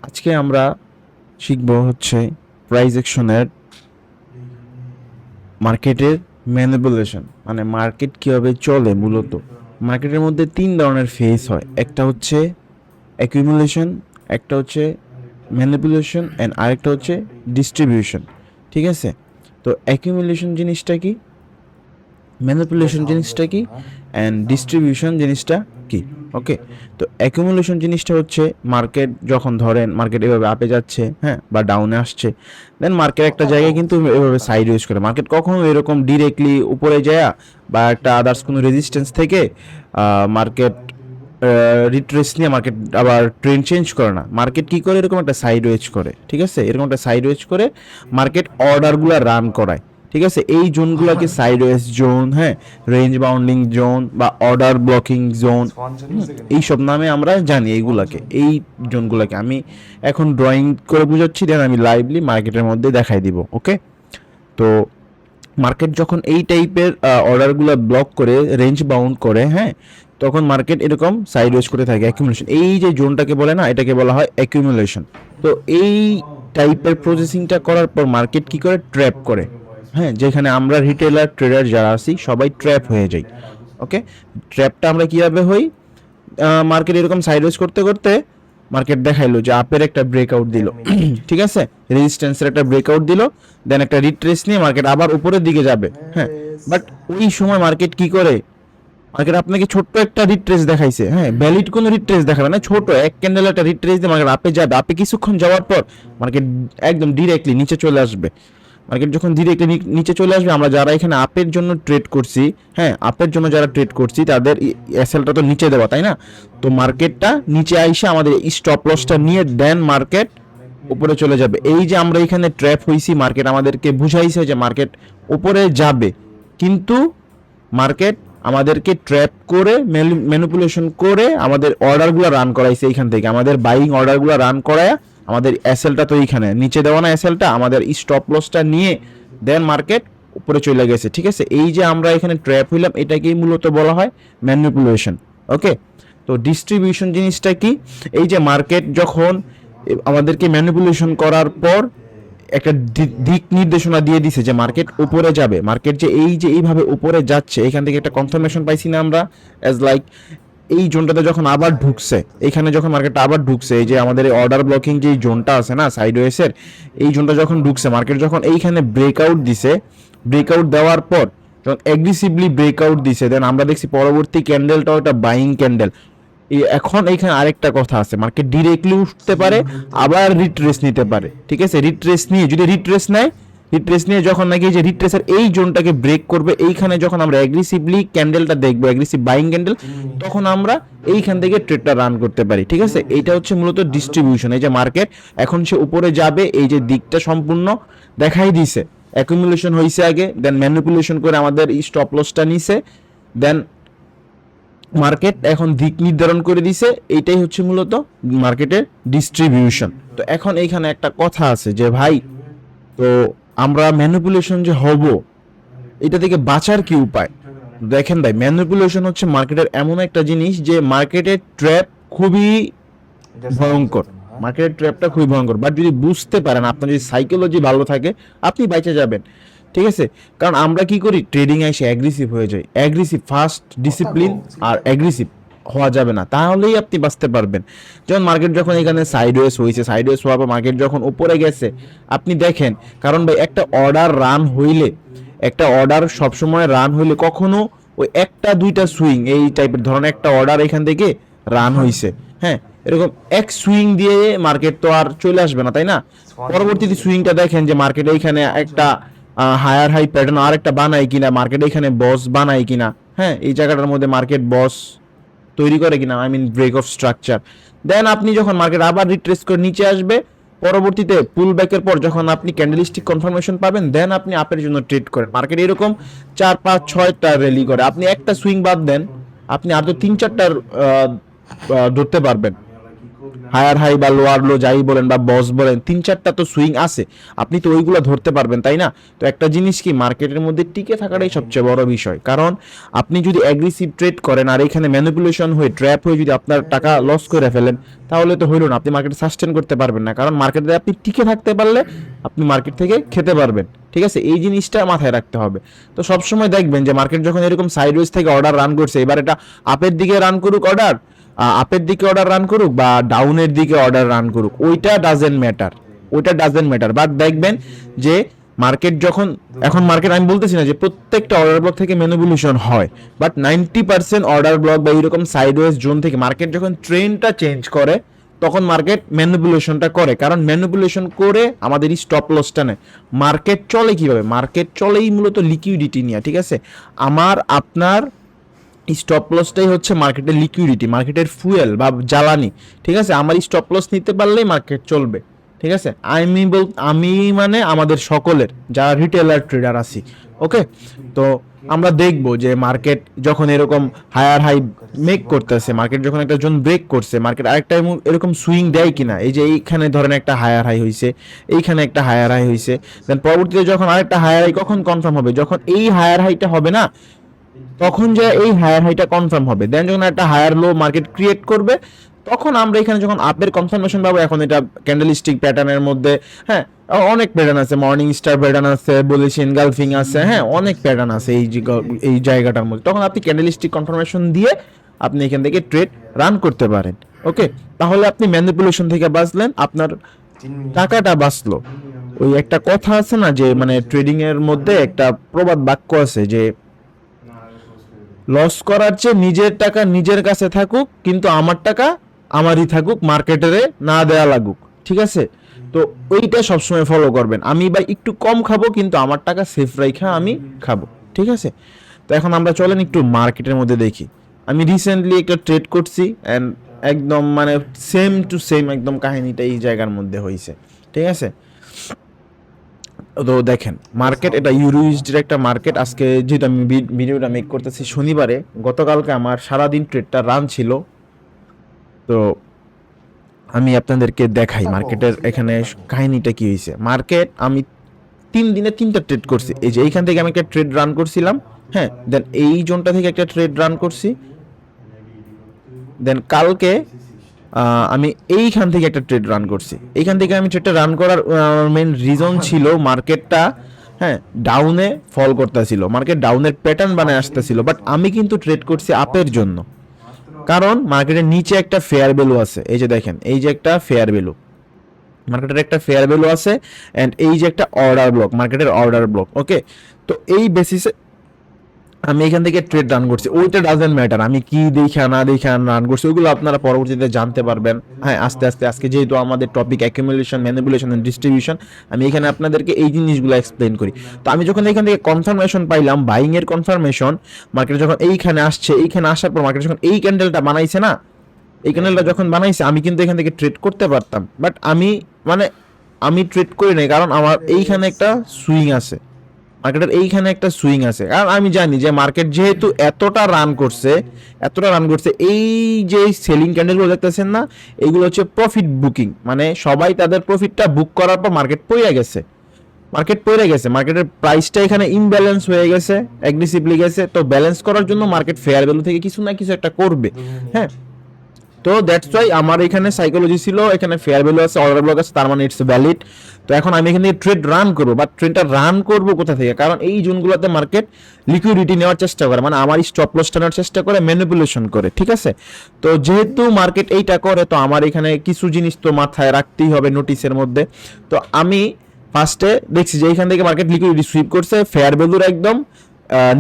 আজকে আমরা শিখব হচ্ছে প্রাইস অ্যাকশনের মার্কেটের ম্যানিপুলেশন, মানে মার্কেট কিভাবে চলে। মূলত মার্কেটের মধ্যে তিন ধরনের ফেজ হয়, একটা হচ্ছে অ্যাকুমুলেশন, একটা হচ্ছে ম্যানিপুলেশন অ্যান্ড আরেকটা হচ্ছে ডিস্ট্রিবিউশন। ঠিক আছে, তো অ্যাকুমুলেশন জিনিসটা কি, ম্যানিপুলেশন জিনিসটা কি, অ্যান্ড ডিস্ট্রিবিউশন জিনিসটা কি। ওকে, তো অ্যাকুমুলেশন জিনিসটা হচ্ছে মার্কেট যখন ধরেন মার্কেট এভাবে আপে যাচ্ছে, হ্যাঁ, বা ডাউনে আসছে, দেন মার্কেট একটা জায়গায় কিন্তু এভাবে সাইড ওয়েজ করে। মার্কেট কখনো এরকম ডিরেক্টলি উপরে যায় বা একটা আদার্স কোনো রেজিস্ট্যান্স থেকে মার্কেট রিট্রেস নিয়ে মার্কেট আবার ট্রেন্ড চেঞ্জ করে না। মার্কেট কি করে, এরকম একটা সাইড ওয়েজ করে। ঠিক আছে, এরকম একটা সাইড ওয়েজ করে মার্কেট অর্ডারগুলো রান করায়। ঠিক আছে, এই জোনগুলোকে সাইড ওয়েজ জোন, হ্যাঁ, রেঞ্জ বাউন্ডিং জোন বা অর্ডার ব্লকিং জোন, এইসব নামে আমরা জানি এইগুলাকে। এই জোনগুলোকে আমি এখন ড্রয়িং করে বুঝাচ্ছি, দেন আমি লাইভলি মার্কেটের মধ্যে দেখাই দিব। ওকে, তো মার্কেট যখন এই টাইপের অর্ডারগুলো ব্লক করে রেঞ্জ বাউন্ড করে, হ্যাঁ, তখন মার্কেট এরকম সাইডওয়েজ করে থাকে। অ্যাকুমুলেশন, এই যে জোনটাকে বলে না, এটাকে বলা হয় অ্যাকুমুলেশন। তো এই টাইপের প্রসেসিংটা করার পর মার্কেট কি করে, ট্র্যাপ করে। হ্যাঁ, যেখানে আমরা রিটেলার ট্রেডার যারা আছি সবাই ট্র্যাপ হয়ে যাই। ওকে, ট্র্যাপটা আমরা কিভাবে হই, মার্কেট এরকম সাইডওয়েজ করতে করতে মার্কেট দেখাইলো যে আপের একটা ব্রেকআউট দিল, ঠিক আছে, রেজিস্ট্যান্সের একটা ব্রেকআউট দিল, দেন একটা রিট্রেস নিয়ে মার্কেট আবার উপরের দিকে যাবে। হ্যাঁ, বাট ওই সময় মার্কেট কি করে, মার্কেট আপনাকে ছোট্ট একটা রিট্রেস দেখাইছে, হ্যাঁ, ভ্যালিড কোনো রিট্রেস দেখাবে না, ছোট এক ক্যান্ডেল একটা রিট্রেস দিয়ে মার্কেট আপে যাবে। আপে কিছুক্ষণ যাওয়ার পর মার্কেট একদম ডিরেক্টলি নিচে চলে আসবে। মার্কেট যখন ডিরেক্টলি নিচে চলে আসবে, আমরা যারা এখানে আপের জন্য ট্রেড করছি, হ্যাঁ, আপের জন্য যারা ট্রেড করছি তাদের এসএলটা তো নিচে দেওয়া, তাই না? তো মার্কেটটা নিচে আইসা আমাদের স্টপ লসটা নিয়ে দেন মার্কেট উপরে চলে যাবে। এই যে আমরা এখানে ট্র্যাপ হইছি, মার্কেট আমাদেরকে বুঝাইছে যে মার্কেট উপরে যাবে, কিন্তু মার্কেট আমাদেরকে ট্র্যাপ করে ম্যানিপুলেশন করে আমাদের অর্ডারগুলো রান করাইছে। এইখান থেকে আমাদের বাইং অর্ডারগুলো রান করায় আমাদের এসএলটা তো এইখানে নিচে দেওয়া না, এসএলটা আমাদের স্টপ লসটা নিয়ে দেন মার্কেট উপরে চলে গেছে। ঠিক আছে, এই যে আমরা এখানে ট্র্যাপ হইলাম, এটাকেই মূলত বলা হয় ম্যানিপুলেশন। ওকে, তো ডিস্ট্রিবিউশন জিনিসটা কি, এই যে মার্কেট যখন আমাদেরকে ম্যানিপুলেশন করার পর একটা দিক নির্দেশনা দিয়ে দিছে যে মার্কেট উপরে যাবে, মার্কেট যে এই যে এইভাবে উপরে যাচ্ছে, এখান থেকে একটা কনফার্মেশন পাইছি না আমরা, অ্যাজ লাইক এই জোনটাতে যখন আবার ঢুকছে, এখানে যখন মার্কেটটা আবার ঢুকছে, এই যে আমাদের অর্ডার ব্লকিং যে জোনটা আছে না সাইডওয়েসের, এই জোনটা যখন ঢুকছে, মার্কেট যখন এইখানে ব্রেকআউট দিছে, ব্রেকআউট দেওয়ার পর যখন অ্যাগ্রেসিভলি ব্রেকআউট দিছে, দেন আমরা দেখছি পরবর্তী ক্যান্ডেলটাও একটা বাইং ক্যান্ডেল। এখন এইখানে আরেকটা কথা আছে, মার্কেট ডিরেক্টলি উঠতে পারে, আবার রিট্রেস নিতে পারে। ঠিক আছে, রিট্রেস নিয়ে যদি রিট্রেস নেয়, রিট্রেস নিয়ে যখন নাকি যে রিট্রেসের এই জোনটাকে ব্রেক করবে, এইখানে যখন আমরা অ্যাগ্রেসিভলি ক্যান্ডেলটা দেখবো, অ্যাগ্রেসিভ বাইং ক্যান্ডেল, তখন আমরা এইখান থেকে ট্রেডটা রান করতে পারি। ঠিক আছে, এইটা হচ্ছে মূলত ডিস্ট্রিবিউশন। এই যে মার্কেট এখন সে উপরে যাবে, এই যে দিকটা সম্পূর্ণ দেখাই দিছে। অ্যাকুমুলেশন হয়েছে আগে, দেন ম্যানিপুলেশন করে আমাদের স্টপ লসটা নিছে, দেন মার্কেট এখন দিক নির্ধারণ করে দিছে। এইটাই হচ্ছে মূলত মার্কেটের ডিস্ট্রিবিউশন। তো এখন এইখানে একটা কথা আছে যে ভাই, তো আমরা ম্যানিপুলেশন যে হব, এটা থেকে বাঁচার কি উপায়? দেখেন ভাই, ম্যানিপুলেশন হচ্ছে মার্কেটের এমন একটা জিনিস যে মার্কেটের ট্র্যাপ খুবই ভয়ঙ্কর। মার্কেটের ট্র্যাপটা খুবই ভয়ঙ্কর, বাট যদি বুঝতে পারেন, আপনার যদি সাইকোলজি ভালো থাকে, আপনি বাইচে যাবেন। ঠিক আছে, কারণ আমরা কি করি, ট্রেডিং এসে অ্যাগ্রেসিভ হয়ে যাই, অ্যাগ্রেসিভ ফাস্ট ডিসিপ্লিন আর অ্যাগ্রেসিভ হওয়া যাবে না, তাহলেই আপনি বাঁচতে পারবেন। যেমন মার্কেট যখন এখানে সাইডওয়েজ হয়েছে, সাইডওয়েজ হওয়ার পর মার্কেট যখন উপরে গেছে, আপনি দেখেন, কারণ ভাই একটা অর্ডার রান হইলে, একটা অর্ডার সবসময় রান হইলে কখনো ওই একটা দুইটা সুইং এই টাইপের ধরনের একটা অর্ডার এখান থেকে রান হইছে, হ্যাঁ, এরকম এক সুইং দিয়ে মার্কেট তো আর চলে আসবে না, তাই না? পরবর্তীতে সুইংটা দেখেন যে মার্কেট এইখানে একটা হায়ার হাই প্যাটার্ন আর একটা বানায় কিনা, মার্কেট এখানে বস বানায় কিনা, হ্যাঁ, এই জায়গাটার মধ্যে মার্কেট বস তৈরি করে কিনা, I mean break of structure. Then আপনি যখন মার্কেট আবার রিট্রেস করে নিচে আসবে, পরবর্তীতে পুল ব্যাকের পর যখন আপনি ক্যান্ডেলিস্টিক কনফার্মেশন পাবেন, দেন আপনি আপের জন্য ট্রেড করেন। মার্কেট এরকম 4 5 6টা র্যালি করে, আপনি একটা সুইং বাদ দেন, আপনি আর তো 3 4টার ধরতে পারবেন। হায়ার হাই বা লোয়ার লো যাই বলেন বা বস বলেন, 3-4টা তো সুইং আছে, আপনি তো ওইগুলো ধরতে পারবেন, তাই না? তো একটা জিনিস কি, মার্কেটের মধ্যে টিকে থাকাটাই সবচেয়ে বড় বিষয়। কারণ আপনি যদি অ্যাগ্রেসিভ ট্রেড করেন আর এখানে ম্যানিপুলেশন হয়ে ট্র্যাপ হয়ে যদি আপনার টাকা লস করে ফেলেন, তাহলে তো হইল না, আপনি মার্কেটে সাস্টেন করতে পারবেন না। কারণ মার্কেটে আপনি টিকে থাকতে পারলে আপনি মার্কেট থেকে খেতে পারবেন, ঠিক আছে? এই জিনিসটা মাথায় রাখতে হবে। তো সবসময় দেখবেন যে মার্কেট যখন এরকম সাইডওয়েজ থেকে অর্ডার রান করছে, এবার এটা আপের দিকে রান করুক অর্ডার, আপের দিকে অর্ডার রান করুক বা ডাউনের দিকে অর্ডার রান করুক, ওইটা ডাজেন্ট ম্যাটার, ওইটা ডাজেন্ট ম্যাটার। বাট দেখবেন যে মার্কেট যখন, এখন মার্কেট আমি বলতেছি না যে প্রত্যেকটা অর্ডার ব্লক থেকে ম্যানিপুলেশন হয়, বাট 90% অর্ডার ব্লক বা এরকম সাইডওয়েজ জোন থেকে মার্কেট যখন ট্রেন্ডটা চেঞ্জ করে, তখন মার্কেট ম্যানিপুলেশনটা করে। কারণ ম্যানিপুলেশন করে আমাদের স্টপ লসটা নেয়। মার্কেট চলে কিভাবে? মার্কেট চলেই মূলত লিকুইডিটি নিয়ে, ঠিক আছে? আমার আপনার স্টপ লসটাই হচ্ছে মার্কেটের লিকুইডিটি, মার্কেটের ফুয়েল বা জ্বালানি, ঠিক আছে? আমার স্টপ লস নিতে পারলেই মার্কেট চলবে, ঠিক আছে? আমি মানে আমাদের সকলের যারা রিটেলার ট্রেডার আছি, ওকে? তো আমরা দেখবো যে মার্কেট যখন এরকম হায়ার হাই মেক করতেছে, মার্কেট যখন একটা জোন ব্রেক করছে, মার্কেট আরেকটা এরকম সুইং দেয় কিনা। এই যে এইখানে ধরেন একটা হায়ার হাই হয়েছে, এইখানে একটা হায়ার হাই হয়েছে, দেন পরবর্তীতে যখন আরেকটা হায়ার হাই কখন কনফার্ম হবে? যখন এই হায়ার হাইটা হবে না, তখন যে এই হায়ার হাইটা কনফার্ম হবে, দেন যখন একটা হায়ার লো মার্কেট ক্রিয়েট করবে, তখন আমরা এখানে যখন আপের কনফার্মেশন পাবো। এখন এটা ক্যান্ডেলস্টিক প্যাটার্নের মধ্যে, হ্যাঁ, অনেক প্যাটার্ন আছে, মর্নিং স্টার প্যাটার্ন আছে, বুলিশ এনগালফিং আছে, হ্যাঁ, অনেক প্যাটার্ন আছে এই জায়গাটার মধ্যে। তখন আপনি ক্যান্ডেলস্টিক কনফার্মেশন দিয়ে আপনি এখান থেকে ট্রেড রান করতে পারেন, ওকে? তাহলে আপনি ম্যানিপুলেশন থেকে বাঁচলেন, আপনার টাকাটা বাঁচলো। ওই একটা কথা আছে না যে, মানে ট্রেডিং এর মধ্যে একটা প্রবাদ বাক্য আছে যে, লস করার চেয়ে নিজের টাকা নিজের কাছে থাকুক, কিন্তু আমার টাকা আমারই থাকুক, মার্কেটারে না দেয়া লাগুক, ঠিক আছে? তো ওইটা সবসময় ফলো করবেন। আমি বা একটু কম খাবো, কিন্তু আমার টাকা সেফ রাইখা আমি খাবো, ঠিক আছে? তো এখন আমরা চলেন একটু মার্কেটের মধ্যে দেখি। আমি রিসেন্টলি একটা ট্রেড করছি, অ্যান্ড একদম মানে সেম টু সেম একদম কাহিনীটা এই জায়গার মধ্যে হয়েছে, ঠিক আছে? তো দেখেন মার্কেট, এটা ইউরোইউএসডির একটা মার্কেট। আজকে যেহেতু আমি ভিডিওটা মেক করতেছি শনিবারে, গতকালকে আমার সারাদিন ট্রেডটা রান ছিল। তো আমি আপনাদেরকে দেখাই মার্কেটের এখানে কাহিনীটা কি হয়েছে। মার্কেট আমি 3 দিনে 3টা ট্রেড করছি। এই যে এইখান থেকে আমি একটা ট্রেড রান করছিলাম, হ্যাঁ, দেন এই জোনটা থেকে একটা ট্রেড রান করছি, দেন কালকে আমি এইখান থেকে একটা ট্রেড রান করছি। এইখান থেকে আমি ট্রেডটা রান করার মেন রিজন ছিল মার্কেটটা, হ্যাঁ, ডাউনে ফল করতেছিল, মার্কেট ডাউনের প্যাটার্ন বানায় আসতেছিল। বাট আমি কিন্তু ট্রেড করছি আপের জন্য, কারণ মার্কেটের নিচে একটা ফেয়ার ভ্যালু আছে। এই যে দেখেন, এই যে একটা ফেয়ার ভ্যালু, মার্কেটের একটা ফেয়ার ভ্যালু আছে, অ্যান্ড এই যে একটা অর্ডার ব্লক, মার্কেটের অর্ডার ব্লক, ওকে? তো এই বেসিসে আমি এখান থেকে ট্রেড রান করছি। ওইটা ডাজেন্ট ম্যাটার আমি কি দেখা না দেখা রান করছি, ওইগুলো আপনারা পরবর্তীতে জানতে পারবেন। হ্যাঁ, আস্তে আস্তে আজকে যেহেতু আমাদের topic accumulation, manipulation and distribution, আমি এখানে আপনাদেরকে এই জিনিসগুলো এক্সপ্লেন করি। তো আমি যখন এখান থেকে কনফার্মেশন পাইলাম, বাইং এর কনফার্মেশন, মার্কেট যখন এইখানে আসছে, এইখানে আসার পর মার্কেট যখন এই ক্যান্ডেলটা বানাইছে না, এই ক্যান্ডেলটা যখন বানাইছে, আমি কিন্তু এখান থেকে ট্রেড করতে পারতাম। বাট আমি ট্রেড করি নাই, কারণ আমার এইখানে একটা সুইং আছে, মার্কেটের এইখানে একটা সুইং আছে। কারণ আমি জানি যে মার্কেট যেহেতু এতটা রান করছে, এই যে সেলিং ক্যান্ডেলগুলো দেখতেছেন না, এইগুলো হচ্ছে প্রফিট বুকিং, মানে সবাই তাদের প্রফিটটা বুক করার পর মার্কেট পড়ে গেছে, মার্কেটের প্রাইসটা এখানে ইমব্যালেন্স হয়ে গেছে, অ্যাগ্রেসিভলি গেছে। তো ব্যালেন্স করার জন্য মার্কেট ফেয়ার ভ্যালু থেকে কিছু না কিছু একটা করবে, হ্যাঁ। তো দ্যাটস ওয়াই আমার এখানে সাইকোলজি ছিল, এখানে ফেয়ার ভ্যালু আছে, অর্ডার ব্লক আছে, তার মানে ইটস ভ্যালিড। তো এখন আমি এখানে ট্রেড রান করবো, বাট ট্রেডটা রান করবো কোথা থেকে? কারণ এই জোনগুলোতে মার্কেট লিকুইডিটি নেওয়ার চেষ্টা করে, মানে আমার স্টপ লসটা নেওয়ার চেষ্টা করে, ম্যানিপুলেশন করে, ঠিক আছে? তো যেহেতু মার্কেট এইটা করে, তো আমার এখানে কিছু জিনিস তো মাথায় রাখতেই হবে নোটিসের মধ্যে। তো আমি ফার্স্টে দেখছি যে এইখান থেকে মার্কেট লিকুইডিটি সুইপ করছে ফেয়ার ভ্যালুর একদম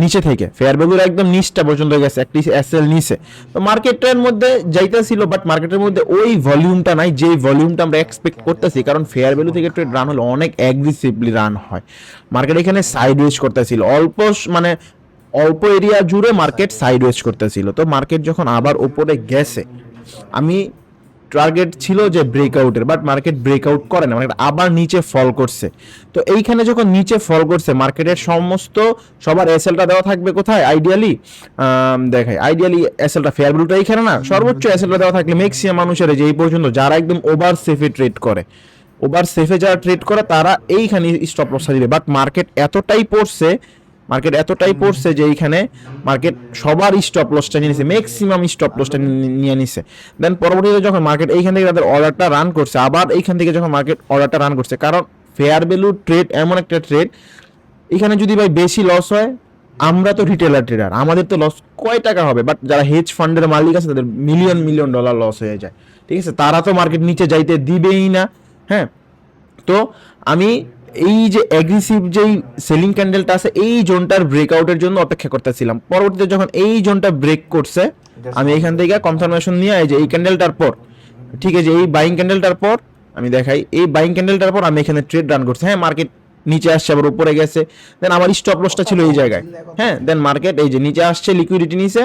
নিচে থেকে, ফেয়ার ভ্যালুর একদম নিচটা পর্যন্ত গেছে, একটি এসএল নিচে। তো মার্কেটের মধ্যে যাইতেছিল, বাট মার্কেটের মধ্যে ওই ভলিউমটা নাই, যে ভলিউমটা আমরা এক্সপেক্ট করতেছি। কারণ ফেয়ার ভ্যালু থেকে ট্রেড রান হলে অনেক অ্যাগ্রেসিভলি রান হয়। মার্কেট এখানে সাইডওয়েজ করতেছিল, মানে অল্প এরিয়া জুড়ে মার্কেট সাইডওয়েজ করতেছিল। তো মার্কেট যখন আবার উপরে গেছে, আমি টার্গেট ছিল যে ব্রেকআউটের, বাট মার্কেট ব্রেকআউট করে না, মার্কেট আবার নিচে ফল করছে। তো এইখানে যখন নিচে ফল করছে মার্কেটের সমস্ত সবার এসএলটা দেওয়া থাকবে কোথায় আইডিয়ালি, দেখাই আইডিয়ালি এসএলটা ফেয়ার ভ্যালুটা এইখানে না, সর্বোচ্চ এসএলটা দেওয়া থাকলে ম্যাক্সিমাম মানুষের যে এই পর্যন্ত যারা একদম ওভার সেফে ট্রেড করে, ওভার সেফে যারা ট্রেড করে তারা এইখানে স্টপ লসটা দিবে। বাট মার্কেট এতটাই পড়ছে যে এইখানে মার্কেট সবার স্টপ লসটা নিয়ে নিছে, ম্যাক্সিমাম স্টপ লসটা নিয়ে নিছে। দেন পরবর্তীতে যখন মার্কেট এইখান থেকে তাদের অর্ডারটা রান করছে, আবার এইখান থেকে যখন মার্কেট অর্ডারটা রান করছে, কারণ ফেয়ার ভ্যালু ট্রেড এমন একটা ট্রেড, এখানে যদি ভাই বেশি লস হয়, আমরা তো রিটেলার ট্রেডার, আমাদের তো লস কয় টাকা হবে, বাট যারা হেজ ফান্ডের মালিক আছে তাদের মিলিয়ন ডলার লস হয়ে যায়। ঠিক আছে, তারা তো মার্কেট নিচে যাইতে দিবেই না। হ্যাঁ, তো আমি এই যে অ্যাগ্রেসিভ যেই সেলিং ক্যান্ডেলটা আছে এই জোনটার ব্রেকআউটের জন্য অপেক্ষা করতেছিলাম। পরবর্তীতে যখন এই জোনটা ব্রেক করছে, আমি এখান থেকে কনফার্মেশন নিয়ে এই যে এই ক্যান্ডেলটার পর, ঠিক আছে, এই বাইং ক্যান্ডেলটার পর আমি দেখাই, এই বাইং ক্যান্ডেলটার পর আমি এখানে ট্রেড রান করছি। হ্যাঁ, মার্কেট নিচে আসছে আবার উপরে গেছে, দেন আমার স্টপ লসটা ছিল এই জায়গায়। হ্যাঁ, দেন মার্কেট এই যে নিচে আসছে, লিকুইডিটি নিছে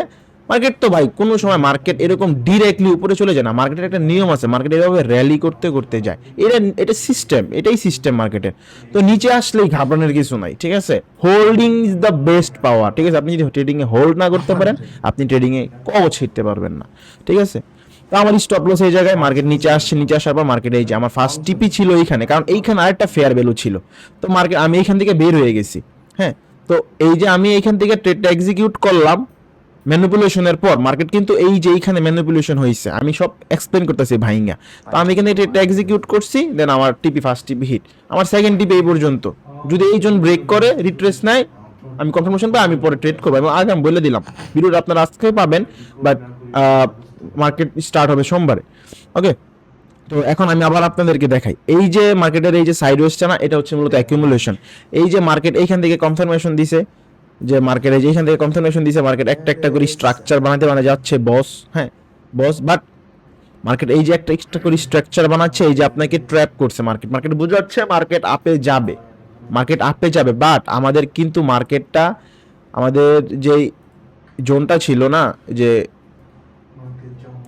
মার্কেট। তো ভাই কোনো সময় মার্কেট এরকম ডিরেক্টলি উপরে চলে যায় না, মার্কেটের একটা নিয়ম আছে, মার্কেট এভাবে র্যালি করতে যায়, এটা সিস্টেম, এটাই সিস্টেম মার্কেটের। তো নিচে আসলেই ঘাবড়ানোর কিছু নাই, ঠিক আছে। হোল্ডিং ইজ দ্য বেস্ট পাওয়ার, ঠিক আছে। আপনি যদি ট্রেডিংয়ে হোল্ড না করতে পারেন, আপনি ট্রেডিংয়ে কবচ ছিটতে পারবেন না, ঠিক আছে। তো আমার স্টপ লস এই জায়গায়, মার্কেট নিচে আসছে, নিচে আসার পর মার্কেট এই যে আমার ফার্স্ট টিপি ছিল এইখানে, কারণ এইখানে আরেকটা ফেয়ার ভ্যালু ছিল। তো মার্কেট আমি এইখান থেকে বের হয়ে গেছি। হ্যাঁ, তো এই যে আমি এইখান থেকে ট্রেডটা এক্সিকিউট করলাম ম্যানিপুলেশনের পর, মার্কেট কিন্তু এই যে এইখানে ম্যানিপুলেশন হয়েছে, আমি সব এক্সপ্লেন করতেছি ভাইঙ্গা। তো আমি এখানে ট্রেডটা এক্সিকিউট করছি, দেন আমার টিপি ফার্স্ট টিপি হিট, আমার সেকেন্ড টিপি এই পর্যন্ত। যদি এই জন ব্রেক করে রিট্রেস নেয়, আমি কনফার্মেশন পাই, আমি পরে ট্রেড করবো। এবং আগে আমি বলে দিলাম ভিডিওটা আপনারা আজকে পাবেন, বাট মার্কেট স্টার্ট হবে সোমবারে। ওকে, তো এখন আমি আবার আপনাদেরকে দেখাই, এই যে মার্কেটের এই যে সাইডওয়েজটা না, এটা হচ্ছে মূলত অ্যাকিউমুলেশন। এই যে মার্কেট এইখান থেকে কনফার্মেশন দিছে, যে মার্কেটে যেখান থেকে কনফার্মেশন দিছে, মার্কেট একটা করে স্ট্রাকচার বানাতে যাচ্ছে বস। হ্যাঁ বস, বাট মার্কেট এই যে একটা করে স্ট্রাকচার বানাচ্ছে, এই যে আপনাকে ট্র্যাপ করছে মার্কেট বুঝে যাচ্ছে মার্কেট আপে যাবে, বাট আমাদের কিন্তু মার্কেটটা, আমাদের যে জোনটা ছিল না, যে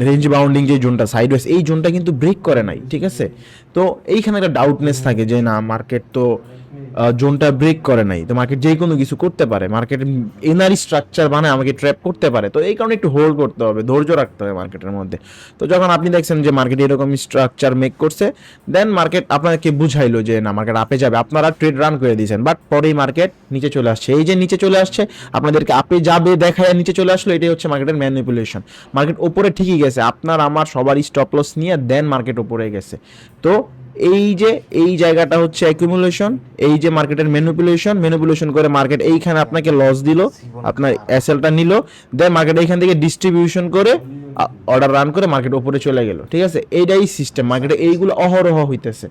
রেঞ্জ বাউন্ডিং যে জোনটা সাইডওয়েজ, এই জোনটা কিন্তু ব্রেক করে নাই, ঠিক আছে। তো এইখানে একটা ডাউটনেস থাকে যে না, মার্কেট তো জোনটা ব্রেক করে নাই, তো মার্কেট যে কোনো কিছু করতে পারে, মার্কেট এনারি স্ট্রাকচার বানায় আমাকে ট্র্যাপ করতে পারে। তো এই কারণে একটু হোল্ড করতে হবে, ধৈর্য রাখতে হবে মার্কেটের মধ্যে। তো যখন আপনি দেখছেন যে মার্কেট এরকম স্ট্রাকচার মেক করছে, দেন মার্কেট আপনাকে বুঝাইলো যে না, মার্কেট আপে যাবে, আপনারা ট্রেড রান করে দিয়েছেন, বাট পরেই মার্কেট নিচে চলে আসছে। এই যে নিচে চলে আসছে, আপনাদেরকে আপে যাবে দেখায় নিচে চলে আসলো, এটাই হচ্ছে মার্কেটের ম্যানিপুলেশন। মার্কেট ওপরে ঠিকই গেছে, আপনার আমার সবার স্টপ লস নিয়ে দেন মার্কেট ওপরে গেছে। তো এই যে এই জায়গাটা হচ্ছে অ্যাকুমুলেশন, এই যে মার্কেটের ম্যানিপুলেশন করে মার্কেট এইখানে আপনাকে লস দিল, আপনার এসএলটা নিল, দেন মার্কেট এইখান থেকে ডিস্ট্রিবিউশন করে অর্ডার রান করে মার্কেট উপরে চলে গেল, ঠিক আছে। এইটাই সিস্টেম, মার্কেটে এইগুলো অহরহ হইতেছে।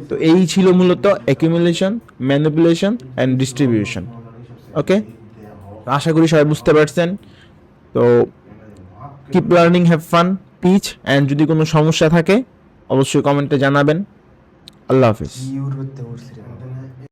তো এই ছিল মূলত accumulation, manipulation and distribution. Okay, আশা করি সবাই বুঝতে পারছেন। তো keep learning, have fun, peace, and যদি কোনো সমস্যা থাকে অবশ্যই কমেন্টে জানাবেন। আল্লাহ হাফিজ।